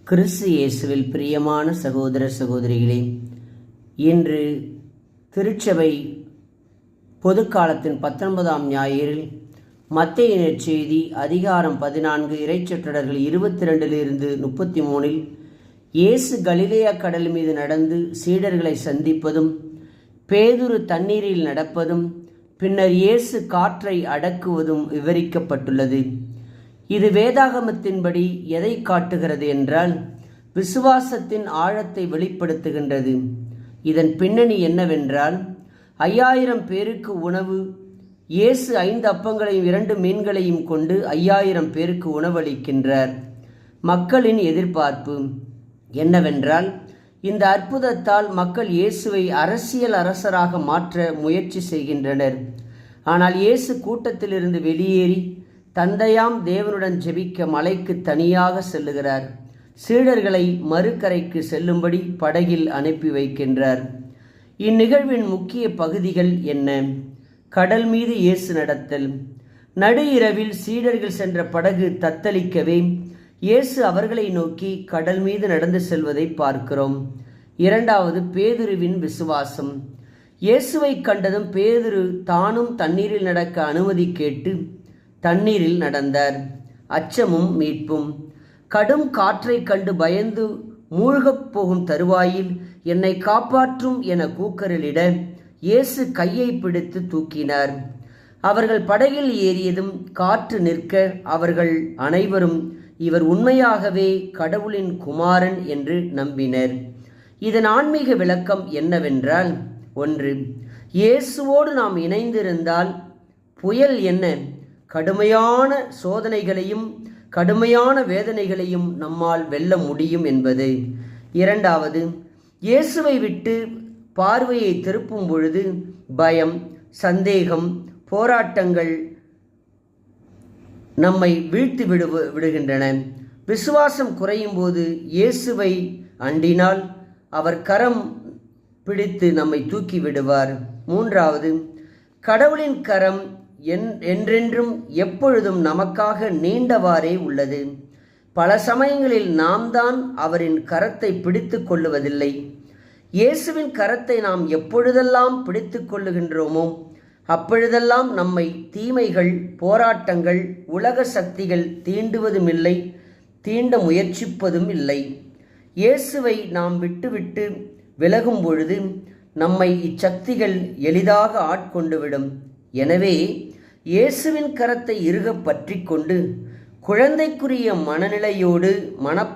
கிறிஸ்து இயேசுவில் பிரியமான சகோதர சகோதரிகளே, இன்று திருச்சபை பொதுக்காலத்தின் 19ஆம் ஞாயிறில் மத்தேயு நற்செய்தி அதிகாரம் 14 இறைச்சொற்றடர்கள் 22 33 இயேசு கலிலேயா கடல் மீது நடந்து சீடர்களை சந்திப்பதும், பேதுரு தண்ணீரில் நடப்பதும், பின்னர் இயேசு காற்றை அடக்குவதும் விவரிக்கப்பட்டுள்ளது. இது வேதாகமத்தின்படி எதை காட்டுகிறது என்றால், விசுவாசத்தின் ஆழத்தை வெளிப்படுத்துகின்றது. இதன் பின்னணி என்னவென்றால், 5000 பேருக்கு உணவு. இயேசு 5 அப்பங்களையும் 2 மீன்களையும் கொண்டு 5000 பேருக்கு உணவளிக்கின்றார். மக்களின் எதிர்பார்ப்பு என்னவென்றால், இந்த அற்புதத்தால் மக்கள் இயேசுவை அரசியல் அரசராக மாற்ற முயற்சி செய்கின்றனர். ஆனால் இயேசு கூட்டத்திலிருந்து வெளியேறி தந்தையாம் தேவனுடன் ஜெபிக்க மலைக்கு தனியாக செல்லுகிறார். சீடர்களை மறுகரைக்கு செல்லும்படி படகில் அனுப்பி வைக்கின்றார். இந்நிகழ்வின் முக்கிய பகுதிகள் என்ன? கடல் மீது இயேசு நடத்தல். நடு இரவில் சீடர்கள் சென்ற படகு தத்தளிக்கவே இயேசு அவர்களை நோக்கி கடல் மீது நடந்து செல்வதை பார்க்கிறோம். இரண்டாவது, பேதுருவின் விசுவாசம். இயேசுவை கண்டதும் பேதுரு தானும் தண்ணீரில் நடக்க அனுமதி கேட்டு தண்ணீரில் நடந்தார். அச்சமும் மீட்பும். கடும் காற்றை கண்டு பயந்து மூழ்கப் போகும் தருவாயில் என்னை காப்பாற்றும் என கூக்குரலிட இயேசு கையை பிடித்து தூக்கினார். அவர்கள் படகில் ஏறியதும் காற்று நிற்க அவர்கள் அனைவரும் இவர் உண்மையாகவே கடவுளின் குமாரன் என்று நம்பினர். இதன் ஆன்மீக விளக்கம் என்னவென்றால், 1. இயேசுவோடு நாம் இணைந்திருந்தால் புயல் என்ன, கடுமையான சோதனைகளையும் கடுமையான வேதனைகளையும் நம்மால் வெல்ல முடியும் என்பது. 2. இயேசுவை விட்டு பார்வையை திருப்பும் பொழுது பயம், சந்தேகம், போராட்டங்கள் நம்மை வீழ்த்தி விடுகின்றன. விசுவாசம் குறையும் போது இயேசுவை அண்டினால் அவர் கரம் பிடித்து நம்மை தூக்கி விடுவார். 3. கடவுளின் கரம் என்றென்றும் எப்பொழுதும் நமக்காக நீண்டவாறே உள்ளது. பல சமயங்களில் நாம் தான் அவரின் கரத்தை பிடித்து கொள்ளுவதில்லை. இயேசுவின் கரத்தை நாம் எப்பொழுதெல்லாம் பிடித்து கொள்ளுகின்றோமோ அப்பொழுதெல்லாம் நம்மை தீமைகள், போராட்டங்கள், உலக சக்திகள் தீண்டுவதுமில்லை, தீண்ட முயற்சிப்பதும் இல்லை. இயேசுவை நாம் விட்டுவிட்டு விலகும் பொழுது நம்மை இச்சக்திகள் எளிதாக ஆட்கொண்டுவிடும். எனவே இயேசுவின் கரத்தை இறுக பற்றி கொண்டு குழந்தைக்குரிய மனநிலையோடு